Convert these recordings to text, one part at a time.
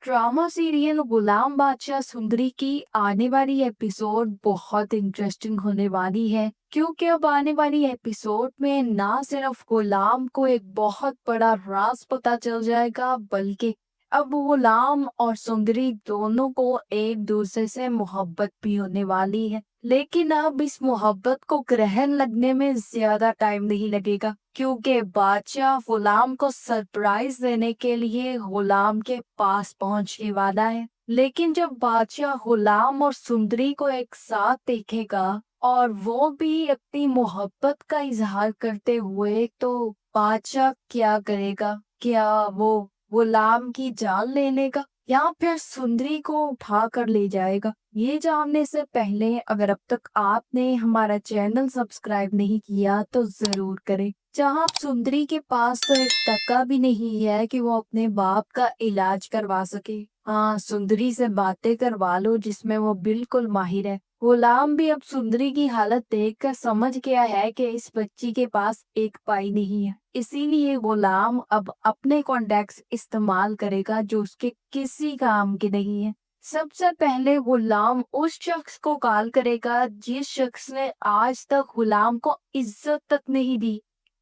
Drama serial गुलाम बादशाह सुंदरी की आने वाली एपिसोड बहुत इंटरेस्टिंग होने वाली है, क्योंकि अब आने वाली एपिसोड में ना सिर्फ गुलाम को एक बहुत बड़ा राज पता चल जाएगा, बल्कि अब गुलाम और सुंदरी दोनों को एक दूसरे से मोहब्बत भी होने वाली है। लेकिन अब इस मोहब्बत को ग्रहण लगने में ज्यादा टाइम नहीं लगेगा, क्योंकि बादशाह गुलाम को सरप्राइज देने के लिए गुलाम के पास पहुंचने वाला है। लेकिन जब बादशाह गुलाम और सुंदरी को एक साथ देखेगा और वो भी अपनी मोहब्बत का इजहार करते हुए, तो बादशाह क्या करेगा? क्या वो गुलाम की जान ले लेगा या फिर सुंदरी को उठा कर ले जाएगा? ये जानने से पहले अगर अब तक आपने हमारा चैनल सब्सक्राइब नहीं किया तो जरूर करें। जहाँ सुंदरी के पास तो एक टका भी नहीं है कि वो अपने बाप का इलाज करवा सके। हाँ, सुंदरी से बातें करवा लो जिसमें वो बिल्कुल माहिर है। गुलाम भी अब सुंदरी की हालत देखकर समझ गया है कि इस बच्ची के पास एक पाई नहीं है, इसीलिए गुलाम अब अपने कॉन्टैक्ट्स इस्तेमाल करेगा जो उसके किसी काम के नहीं है। सबसे पहले गुलाम उस शख्स को कॉल करेगा जिस शख्स ने आज तक गुलाम को इज्जत तक नहीं दी,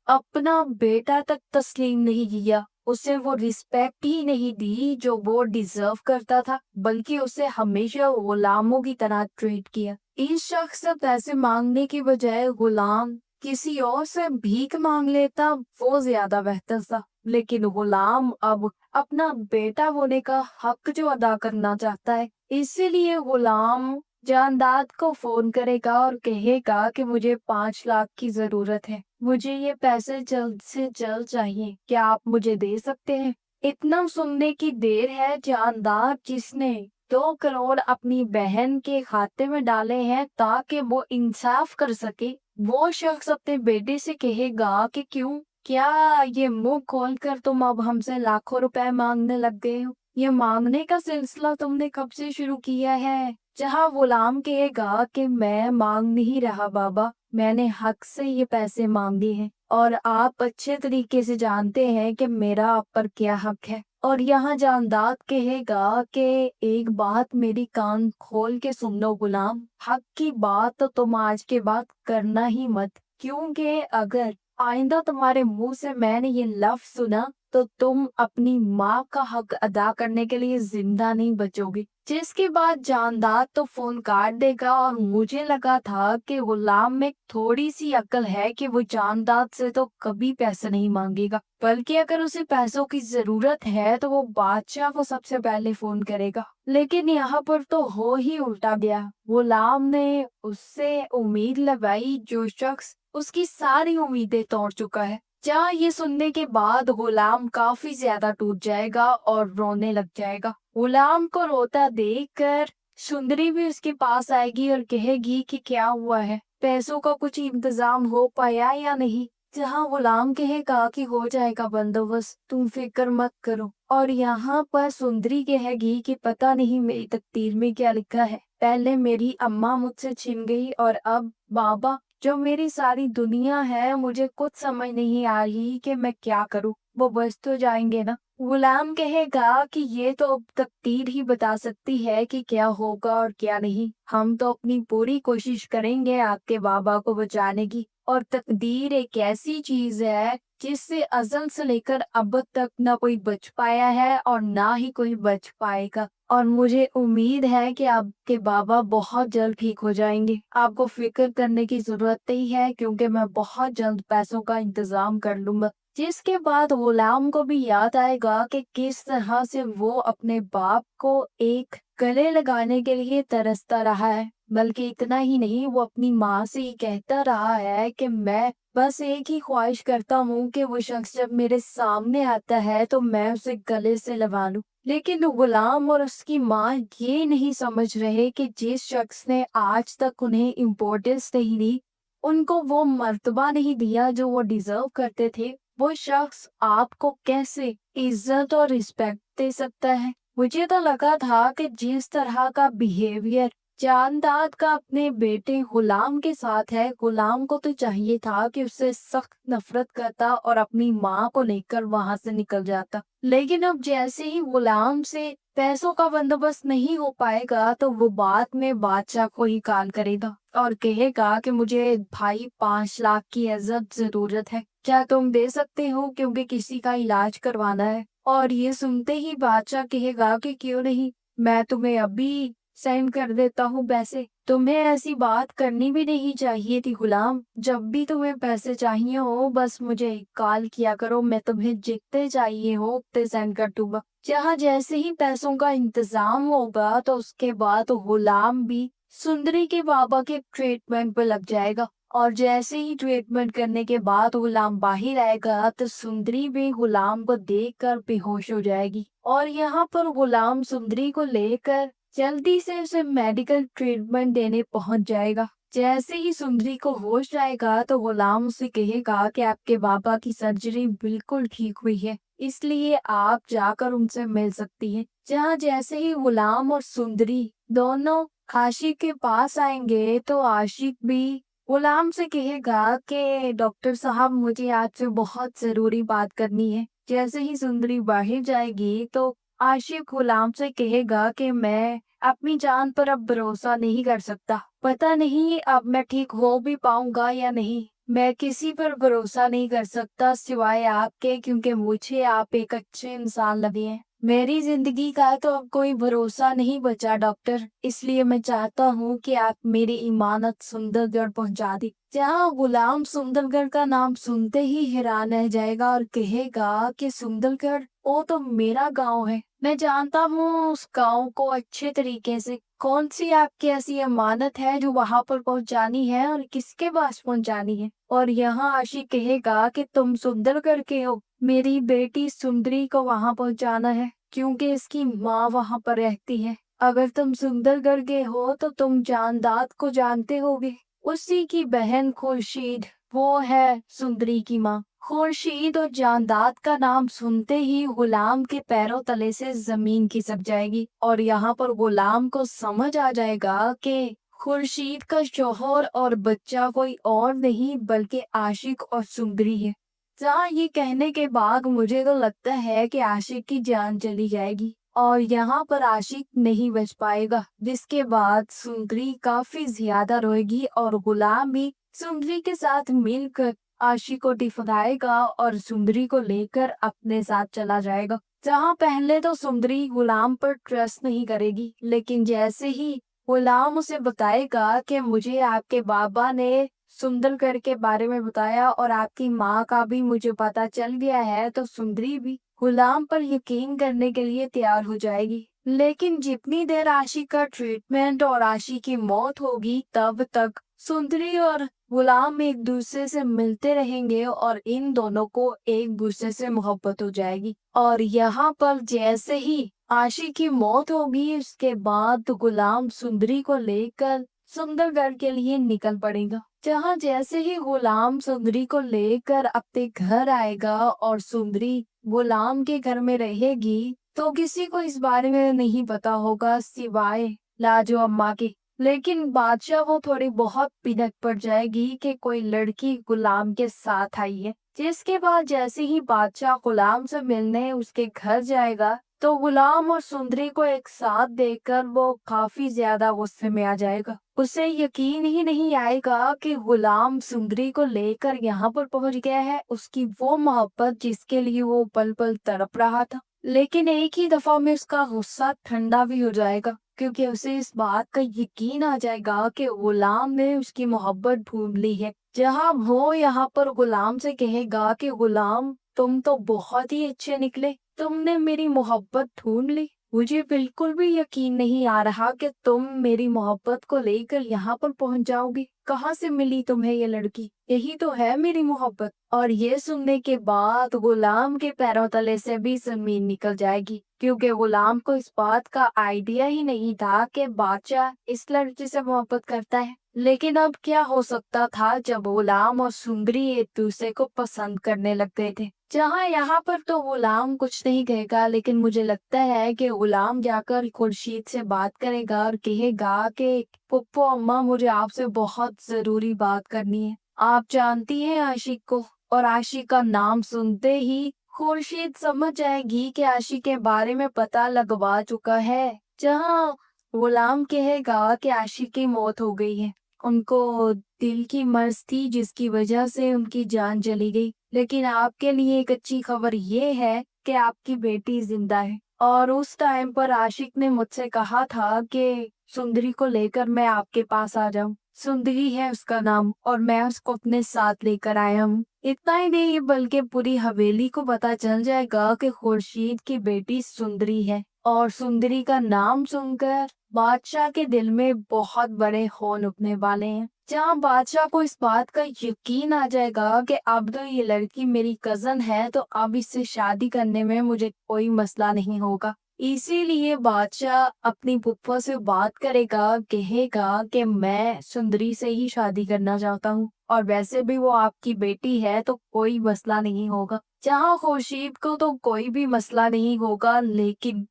अपना बेटा तक तस्लीम नहीं किया, उसे वो रिस्पेक्ट ही नहीं दी जो वो डिजर्व करता था, बल्कि उसे हमेशा गुलामों की तरह ट्रीट किया। इस शख्स से पैसे मांगने की बजाय गुलाम किसी और से भीख मांग लेता, वो ज्यादा बेहतर था। लेकिन गुलाम अब अपना बेटा होने का हक जो अदा करना चाहता है, इसीलिए गुलाम जानदाद को फोन करेगा और कहेगा कि मुझे 5 लाख की जरूरत है, मुझे ये पैसे जल्द से जल्द चाहिए, क्या आप मुझे दे सकते हैं? इतना सुनने की देर है, जानदार जिसने 2 करोड़ अपनी बहन के खाते में डाले हैं ताकि वो इंसाफ कर सके, वो शख्स अपने बेटे से कहेगा कि क्यों, क्या ये मुंह खोल कर तुम अब हमसे लाखों रुपए मांगने लग गए हो? ये मांगने का सिलसिला तुमने कब से शुरू किया है? जहाँ गुलाम कहेगा कि मैं मांग नहीं रहा बाबा, मैंने हक से ये पैसे मांगे हैं और आप अच्छे तरीके से जानते हैं कि मेरा आप पर क्या हक है। और यहाँ जानदाद कहेगा कि एक बात मेरी कान खोल के सुन लो गुलाम, हक की बात तो तुम आज के बाद करना ही मत, क्योंकि अगर आइंदा तुम्हारे मुंह से मैंने ये लफ्ज सुना तो तुम अपनी माँ का हक अदा करने के लिए जिंदा नहीं बचोगे। जिसके बाद जानदार तो फोन काट देगा और मुझे लगा था कि गुलाम में थोड़ी सी अक्ल है कि वो जानदार से तो कभी पैसे नहीं मांगेगा, बल्कि अगर उसे पैसों की जरूरत है तो वो बादशाह को सबसे पहले फोन करेगा। लेकिन यहाँ पर तो हो ही उल्टा गया, गुलाम ने उससे उम्मीद लगाई जो शख्स उसकी सारी उम्मीदें तोड़ चुका है। जहाँ ये सुनने के बाद गुलाम काफी ज्यादा टूट जाएगा और रोने लग जाएगा। गुलाम को रोता देखकर सुंदरी भी उसके पास आएगी और कहेगी कि क्या हुआ है, पैसों का कुछ इंतजाम हो पाया या नहीं? जहाँ गुलाम कहेगा कि हो जाएगा बंदोबस्त, तुम फिक्र मत करो। और यहाँ पर सुंदरी कहेगी कि पता नहीं मेरी तकदीर में क्या लिखा है, पहले मेरी अम्मा मुझसे छिन गई और अब बाबा जो मेरी सारी दुनिया है, मुझे कुछ समझ नहीं आ रही कि मैं क्या करूं, वो बच तो जाएंगे ना? गुलाम कहेगा कि ये तो अब तकदीर ही बता सकती है कि क्या होगा और क्या नहीं, हम तो अपनी पूरी कोशिश करेंगे आपके बाबा को बचाने की। और तकदीर एक ऐसी चीज है जिससे अज़ल से लेकर अब तक ना कोई बच पाया है और ना ही कोई बच पाएगा। और मुझे उम्मीद है कि आपके बाबा बहुत जल्द ठीक हो जाएंगे, आपको फिक्र करने की जरूरत नहीं है, क्योंकि मैं बहुत जल्द पैसों का इंतजाम कर लूंगा। जिसके बाद गुलाम को भी याद आएगा कि किस तरह से वो अपने बाप को एक गले लगाने के लिए तरसता रहा है, बल्कि इतना ही नहीं, वो अपनी माँ से ही कहता रहा है कि मैं बस एक ही ख्वाहिश करता हूँ कि वो शख्स जब मेरे सामने आता है तो मैं उसे गले से लगा लूं। लेकिन गुलाम और उसकी माँ ये नहीं समझ रहे कि जिस शख्स ने आज तक उन्हें इम्पोर्टेंस नहीं दी, उनको वो मर्तबा नहीं दिया जो वो डिजर्व करते थे, वो शख्स आपको कैसे इज्जत और रिस्पेक्ट दे सकता है? मुझे तो लगा था कि जिस तरह का बिहेवियर जानदाद का अपने बेटे गुलाम के साथ है, गुलाम को तो चाहिए था कि उससे सख्त नफरत करता और अपनी माँ को लेकर वहां से निकल जाता। लेकिन अब जैसे ही गुलाम से पैसों का बंदोबस्त नहीं हो पाएगा तो वो बाद में बादशाह को ही कॉल करेगा और कहेगा कि मुझे भाई 5 लाख की अजब जरूरत है, क्या तुम दे सकते हो, क्योंकि किसी का इलाज करवाना है। और ये सुनते ही बादशाह कहेगा कि क्यों नहीं, मैं तुम्हें अभी सेंड कर देता हूँ पैसे। तुम्हें ऐसी बात करनी भी नहीं चाहिए थी गुलाम, जब भी तुम्हें पैसे चाहिए हो बस मुझे कॉल किया करो, मैं तुम्हें जितने चाहिए हो उतने सेंड कर दूंगा। जहाँ जैसे ही पैसों का इंतजाम होगा तो उसके बाद गुलाम भी सुंदरी के बाबा के ट्रीटमेंट पे लग जाएगा। और जैसे ही ट्रीटमेंट करने के बाद गुलाम बाहर आएगा तो सुंदरी भी गुलाम को देखकर बेहोश हो जाएगी। और यहाँ पर गुलाम सुंदरी को लेकर जल्दी से उसे मेडिकल ट्रीटमेंट देने पहुंच जाएगा। जैसे ही सुंदरी को होश आएगा तो गुलाम उसे कहेगा कि आपके बाबा की सर्जरी बिल्कुल ठीक हुई है, इसलिए आप जाकर उनसे मिल सकती हैं। जहाँ जैसे ही गुलाम और सुंदरी दोनों आशिक के पास आएंगे तो आशिक भी गुलाम से कहेगा कि डॉक्टर साहब मुझे आपसे बहुत जरूरी बात करनी है। जैसे ही सुंदरी बाहर जाएगी तो आशिक गुलाम से कहेगा कि मैं अपनी जान पर अब भरोसा नहीं कर सकता, पता नहीं अब मैं ठीक हो भी पाऊंगा या नहीं। मैं किसी पर भरोसा नहीं कर सकता सिवाय आपके, क्योंकि मुझे आप एक अच्छे इंसान लगे हैं। मेरी जिंदगी का तो अब कोई भरोसा नहीं बचा डॉक्टर, इसलिए मैं चाहता हूँ कि आप मेरी इमानत सुंदरगढ़ पहुँचा दी। जहाँ गुलाम सुंदरगढ़ का नाम सुनते ही हैरान रह जाएगा और कहेगा कि सुंदरगढ़ वो तो मेरा गांव है, मैं जानता हूँ उस गांव को अच्छे तरीके से। कौन सी आपकी ऐसी अमानत है जो वहां पर पहुंचानी है और किसके पास पहुंचानी है। और यहाँ आशिक कहेगा कि तुम सुंदरगढ़ के हो, मेरी बेटी सुंदरी को वहां पहुंचाना है क्योंकि इसकी माँ वहां पर रहती है। अगर तुम सुंदरगढ़ के हो तो तुम जानदाद को जानते होगे, उसी की बहन खुर्शीद, वो है सुंदरी की माँ। खुर्शीद और जानदाद का नाम सुनते ही गुलाम के पैरों तले से जमीन खिसक जाएगी और यहाँ पर गुलाम को समझ आ जाएगा कि खुर्शीद का शौहर और बच्चा कोई और नहीं बल्कि आशिक और सुंदरी है। जहाँ ये कहने के बाद मुझे तो लगता है कि आशिक की जान चली जाएगी और यहाँ पर आशिक नहीं बच पाएगा, जिसके बाद सुंदरी काफी ज्यादा रोएगी और गुलाम भी सुंदरी के साथ मिलकर आशिक को दिफलाएगा और सुंदरी को लेकर अपने साथ चला जाएगा। जहाँ पहले तो सुंदरी गुलाम पर ट्रस्ट नहीं करेगी, लेकिन जैसे ही गुलाम उसे बताएगा कि मुझे आपके बाबा ने सुंदरगढ़ के बारे में बताया और आपकी माँ का भी मुझे पता चल गया है, तो सुंदरी भी गुलाम पर यकीन करने के लिए तैयार हो जाएगी। लेकिन जितनी देर आशिक का ट्रीटमेंट और आशिक की मौत होगी तब तक सुंदरी और गुलाम एक दूसरे से मिलते रहेंगे और इन दोनों को एक दूसरे से मोहब्बत हो जाएगी। और यहाँ पर जैसे ही आशिक की मौत होगी उसके बाद गुलाम सुंदरी को लेकर सुंदरगढ़ के लिए निकल पड़ेगा। जहाँ जैसे ही गुलाम सुंदरी को लेकर अपने घर आएगा और सुंदरी गुलाम के घर में रहेगी तो किसी को इस बारे में नहीं पता होगा सिवाय लाजो अम्मा के। लेकिन बादशाह वो थोड़ी बहुत पिनक पड़ जाएगी कि कोई लड़की गुलाम के साथ आई है। जिसके बाद जैसे ही बादशाह गुलाम से मिलने उसके घर जाएगा तो गुलाम और सुंदरी को एक साथ देखकर वो काफी ज्यादा गुस्से में आ जाएगा। उसे यकीन ही नहीं आएगा कि गुलाम सुंदरी को लेकर यहाँ पर पहुंच गया है, उसकी वो मोहब्बत जिसके लिए वो पल पल तड़प रहा था। लेकिन एक ही दफा में उसका गुस्सा ठंडा भी हो जाएगा क्योंकि उसे इस बात का यकीन आ जाएगा कि गुलाम ने उसकी मोहब्बत ढूंढ ली है। जहाँ वो यहाँ पर गुलाम से कहेगा कि गुलाम तुम तो बहुत ही अच्छे निकले, तुमने मेरी मोहब्बत ढूंढ ली। मुझे बिल्कुल भी यकीन नहीं आ रहा कि तुम मेरी मोहब्बत को लेकर यहाँ पर पहुंच जाओगे। कहाँ से मिली तुम्हें ये लड़की? यही तो है मेरी मोहब्बत। और ये सुनने के बाद गुलाम के पैरों तले से भी जमीन निकल जाएगी क्योंकि गुलाम को इस बात का आइडिया ही नहीं था कि बादशाह इस लड़की से मोहब्बत करता है। लेकिन अब क्या हो सकता था जब गुलाम और सुंदरी एक दूसरे को पसंद करने लग गए थे। जहाँ यहाँ पर तो गुलाम कुछ नहीं कहेगा, लेकिन मुझे लगता है कि गुलाम जाकर खुर्शीद से बात करेगा और कहेगा कि पुप्पो अम्मा मुझे आपसे बहुत जरूरी बात करनी है। आप जानती हैं आशिक को? और आशिक का नाम सुनते ही खुर्शीद समझ जाएगी कि आशिक के बारे में पता लगवा चुका है। जहाँ गुलाम कहेगा कि आशिक की मौत हो गई है, उनको दिल की मर्ज थी जिसकी वजह से उनकी जान चली गई। लेकिन आपके लिए एक अच्छी खबर ये है कि आपकी बेटी जिंदा है। और उस टाइम पर आशिक ने मुझसे कहा था कि सुंदरी को लेकर मैं आपके पास आ जाऊं। सुंदरी है उसका नाम और मैं उसको अपने साथ लेकर आया हूँ। इतना ही नहीं बल्कि पूरी हवेली को पता चल जाएगा कि खुर्शीद की बेटी सुंदरी है। और सुंदरी का नाम सुनकर बादशाह के दिल में बहुत बड़े खौफ उठने वाले हैं। जहाँ बादशाह को इस बात का यकीन आ जाएगा कि अब तो ये लड़की मेरी कजन है, तो अब इससे शादी करने में मुझे कोई मसला नहीं होगा। इसीलिए बादशाह अपनी फूफा से बात करेगा, कहेगा कि मैं सुंदरी से ही शादी करना चाहता हूँ और वैसे भी वो आपकी बेटी है तो कोई मसला नहीं होगा। जहाँ खुर्शीद को तो कोई भी मसला नहीं होगा, लेकिन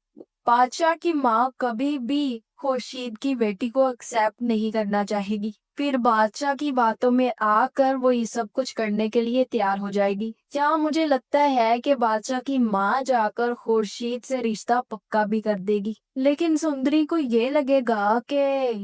बादशाह की माँ कभी भी खुर्शीद की बेटी को एक्सेप्ट नहीं करना चाहेगी। फिर बादशाह की बातों में आकर वो ये सब कुछ करने के लिए तैयार हो जाएगी। जहाँ मुझे लगता है कि बादशाह की माँ जाकर खुर्शीद से रिश्ता पक्का भी कर देगी। लेकिन सुंदरी को ये लगेगा कि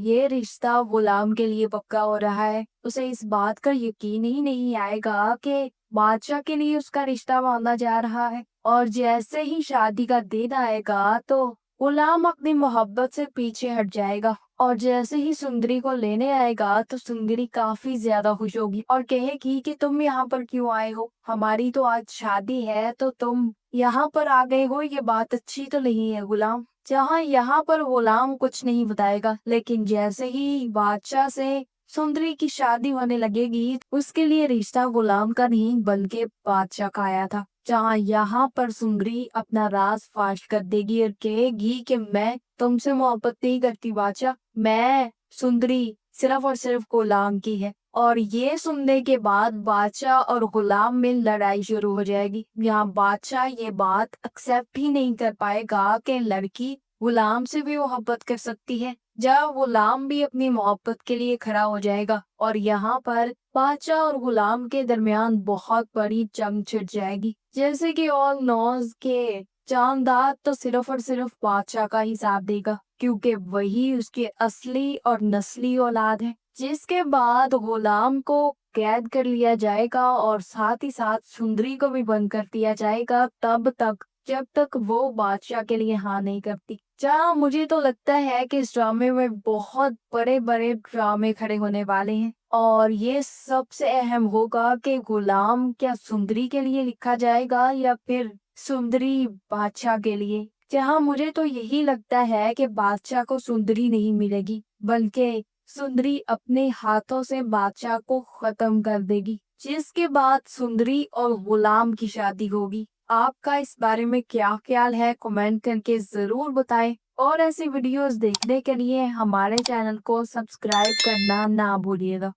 ये रिश्ता गुलाम के लिए पक्का हो रहा है। उसे इस बात का यकीन ही नहीं आएगा कि बादशाह के लिए उसका रिश्ता माना जा रहा है। और जैसे ही शादी का दिन आएगा तो गुलाम अपनी मोहब्बत से पीछे हट जाएगा। और जैसे ही सुंदरी को लेने आएगा तो सुंदरी काफी ज्यादा खुश होगी और कहेगी कि तुम यहाँ पर क्यों आए हो, हमारी तो आज शादी है तो तुम यहाँ पर आ गए हो, ये बात अच्छी तो नहीं है गुलाम। जहाँ यहाँ पर गुलाम कुछ नहीं बताएगा, लेकिन जैसे ही बादशाह से सुंदरी की शादी होने लगेगी उसके लिए रिश्ता गुलाम का नहीं बल्कि बादशाह का आया था। जहाँ यहाँ पर सुंदरी अपना राज फाश कर देगी और कहेगी कि मैं तुमसे मोहब्बत नहीं करती बादशाह, मैं सुंदरी सिर्फ और सिर्फ गुलाम की है। और ये सुनने के बाद बादशाह और गुलाम में लड़ाई शुरू हो जाएगी। यहाँ बादशाह ये बात एक्सेप्ट ही नहीं कर पाएगा कि लड़की गुलाम से भी मोहब्बत कर सकती है। जब गुलाम भी अपनी मोहब्बत के लिए खड़ा हो जाएगा और यहाँ पर बादशाह और गुलाम के दरमियान बहुत बड़ी जंग छिड़ जाएगी। जैसे कि ऑल नोज के जामदाद तो सिर्फ और सिर्फ बादशाह का ही साथ देगा, क्योंकि वही उसकी असली और नस्ली औलाद है। जिसके बाद गुलाम को कैद कर लिया जाएगा और साथ ही साथ सुंदरी को भी बंद कर दिया जाएगा तब तक जब तक वो बादशाह के लिए हाँ नहीं करती। जहाँ मुझे तो लगता है कि इस ड्रामे में बहुत बड़े बड़े ड्रामे खड़े होने वाले हैं और ये सबसे अहम होगा कि गुलाम क्या सुंदरी के लिए लिखा जाएगा या फिर सुंदरी बादशाह के लिए। जहाँ मुझे तो यही लगता है कि बादशाह को सुंदरी नहीं मिलेगी बल्कि सुंदरी अपने हाथों से बादशाह को खत्म कर देगी, जिसके बाद सुंदरी और गुलाम की शादी होगी। आपका इस बारे में क्या ख्याल है कमेंट करके जरूर बताएं और ऐसी वीडियोस देखने के लिए हमारे चैनल को सब्सक्राइब करना ना भूलिएगा।